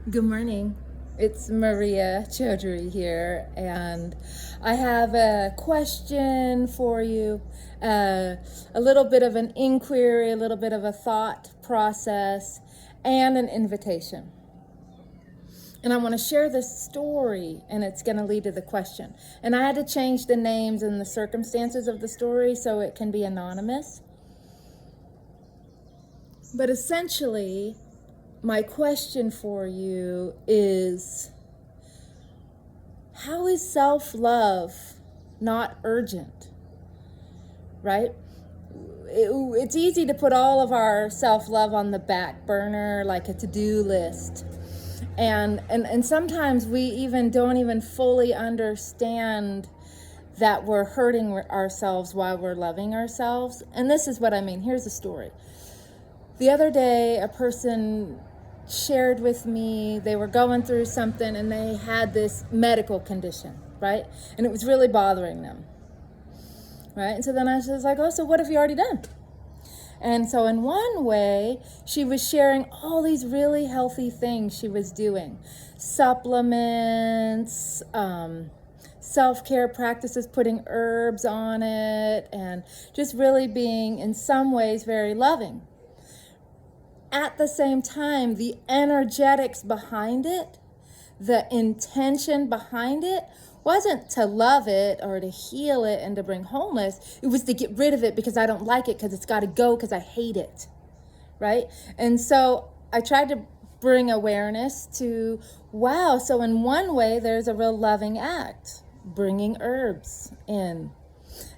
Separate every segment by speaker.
Speaker 1: Good morning. It's Maria Chaudhry here, and I have a question for you, a little bit of an inquiry, a little bit of a thought process, and an invitation. And I want to share this story, and it's going to lead to the question. And I had to change the names and the circumstances of the story so it can be anonymous. But essentially, my question for you is, how is self-love not urgent, right? It's easy to put all of our self-love on the back burner like a to-do list. And sometimes we even don't even fully understand that we're hurting ourselves while we're loving ourselves. And this is what I mean. Here's a story. The other day, a person shared with me they were going through something and they had this medical condition, right? And it was really bothering them, right? And so then I was like, oh, so what have you already done? And so in one way, she was sharing all these really healthy things she was doing. Supplements, self-care practices, putting herbs on it, and just really being, in some ways, very loving. At the same time, the energetics behind it, the intention behind it, wasn't to love it or to heal it and to bring wholeness. It was to get rid of it because I don't like it, because it's got to go, because I hate it, right? And so I tried to bring awareness to, wow, so in one way, there's a real loving act, bringing herbs in.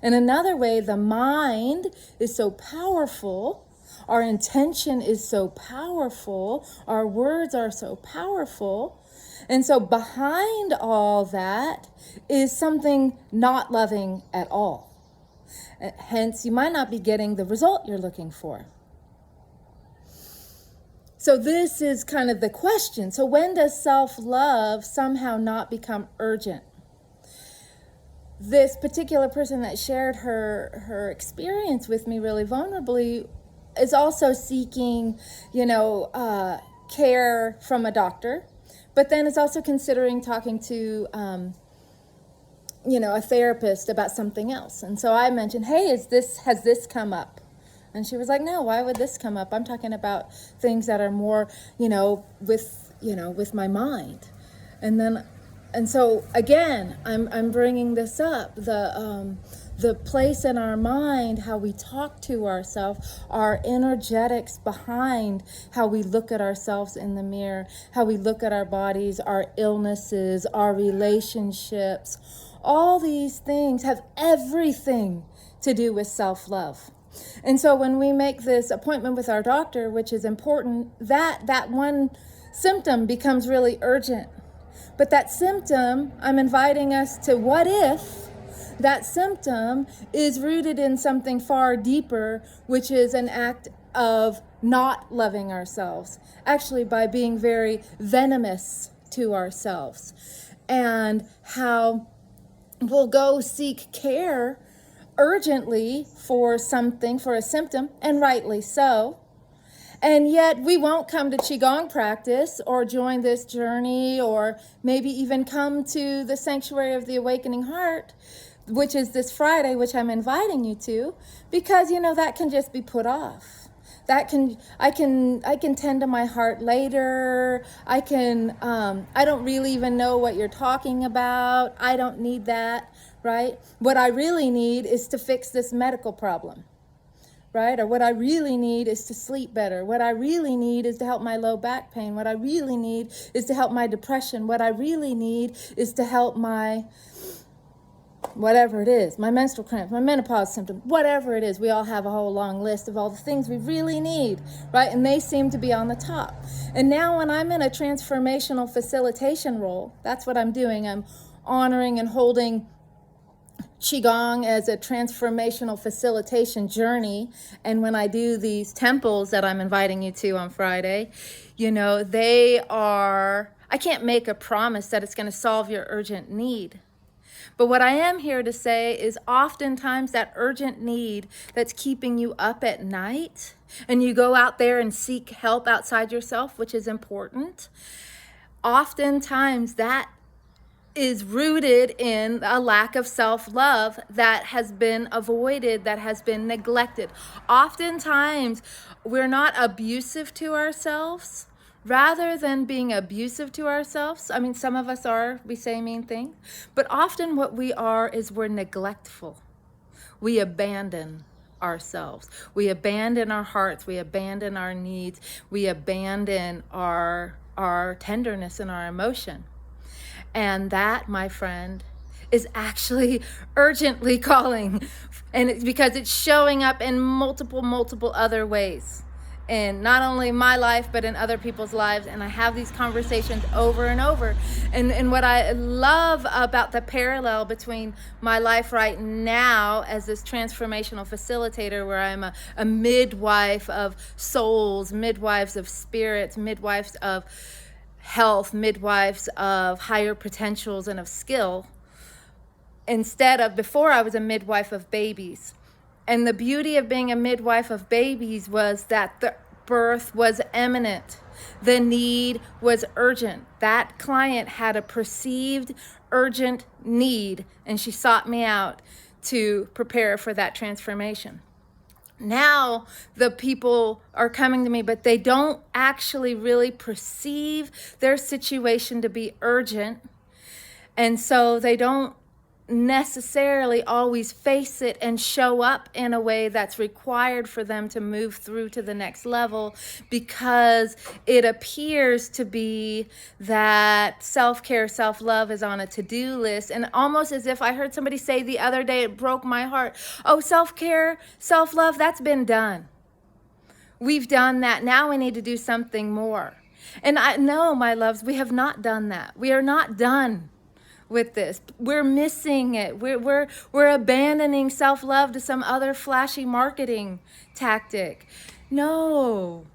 Speaker 1: In another way, the mind is so powerful. Our intention is so powerful. Our words are so powerful. And so behind all that is something not loving at all. Hence, you might not be getting the result you're looking for. So this is kind of the question. So when does self-love somehow not become urgent? This particular person that shared her experience with me really vulnerably is also seeking, care from a doctor, but then is also considering talking to, a therapist about something else. And so I mentioned, hey, has this come up? And she was like, no, why would this come up? I'm talking about things that are more, with my mind. And so again, I'm bringing this up, the place in our mind, how we talk to ourselves, our energetics behind how we look at ourselves in the mirror, how we look at our bodies, our illnesses, our relationships. All these things have everything to do with self-love. And so when we make this appointment with our doctor, which is important, that one symptom becomes really urgent. But that symptom, I'm inviting us to, what if that symptom is rooted in something far deeper, which is an act of not loving ourselves, actually by being very venomous to ourselves, and how we'll go seek care urgently for something, for a symptom, and rightly so. And yet we won't come to Qigong practice or join this journey or maybe even come to the Sanctuary of the Awakening Heart, which is this Friday, which I'm inviting you to, because, that can just be put off. I can tend to my heart later. I don't really even know what you're talking about. I don't need that, right? What I really need is to fix this medical problem. Right? Or what I really need is to sleep better. What I really need is to help my low back pain. What I really need is to help my depression. What I really need is to help my whatever it is, my menstrual cramps, my menopause symptom, whatever it is. We all have a whole long list of all the things we really need, right? And they seem to be on the top. And now when I'm in a transformational facilitation role, that's what I'm doing. I'm honoring and holding Qigong as a transformational facilitation journey. And when I do these temples that I'm inviting you to on Friday, I can't make a promise that it's going to solve your urgent need. But what I am here to say is oftentimes that urgent need that's keeping you up at night, and you go out there and seek help outside yourself, which is important, oftentimes that is rooted in a lack of self-love that has been avoided, that has been neglected. Oftentimes, we're not abusive to ourselves. Rather than being abusive to ourselves, I mean, some of us are, we say mean things, but often what we are is we're neglectful. We abandon ourselves. We abandon our hearts. We abandon our needs. We abandon our tenderness and our emotion. And that, my friend, is actually urgently calling. And it's because it's showing up in multiple other ways. In not only my life, but in other people's lives. And I have these conversations over and over. And what I love about the parallel between my life right now as this transformational facilitator, where I'm a midwife of souls, midwives of spirits, midwives of health, midwives of higher potentials and of skill, instead of before I was a midwife of babies. And the beauty of being a midwife of babies was that the birth was imminent. The need was urgent. That client had a perceived urgent need, and she sought me out to prepare for that transformation. Now the people are coming to me, but they don't actually really perceive their situation to be urgent. And so they don't necessarily always face it and show up in a way that's required for them to move through to the next level, because it appears to be that self-care, self-love is on a to-do list. And almost as if I heard somebody say the other day, it broke my heart, oh, self-care, self-love, that's been done. We've done that. Now we need to do something more. And I know, my loves, we have not done that. We are not done with this. We're missing it. We're abandoning self-love to some other flashy marketing tactic. No.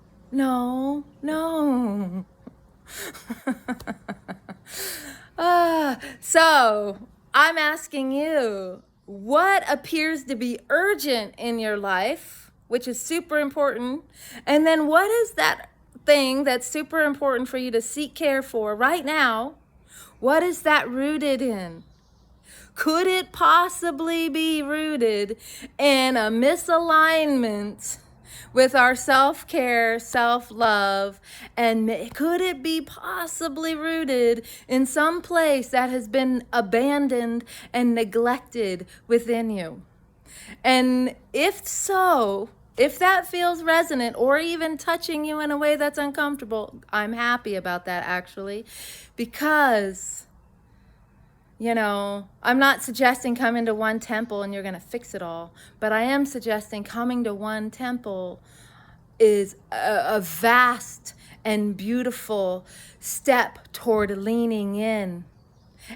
Speaker 1: So I'm asking you, what appears to be urgent in your life, which is super important, and then what is that thing that's super important for you to seek care for right now? What is that rooted in? Could it possibly be rooted in a misalignment with our self-care, self-love? And could it be possibly rooted in some place that has been abandoned and neglected within you? And if so, if that feels resonant or even touching you in a way that's uncomfortable, I'm happy about that, actually, because, you know, I'm not suggesting come into one temple and you're going to fix it all, but I am suggesting coming to one temple is a vast and beautiful step toward leaning in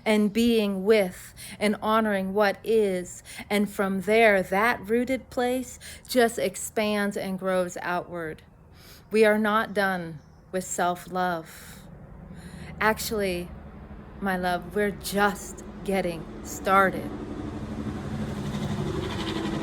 Speaker 1: and being with and honoring what is. And from there, that rooted place just expands and grows outward. We are not done with self-love. Actually, my love, we're just getting started.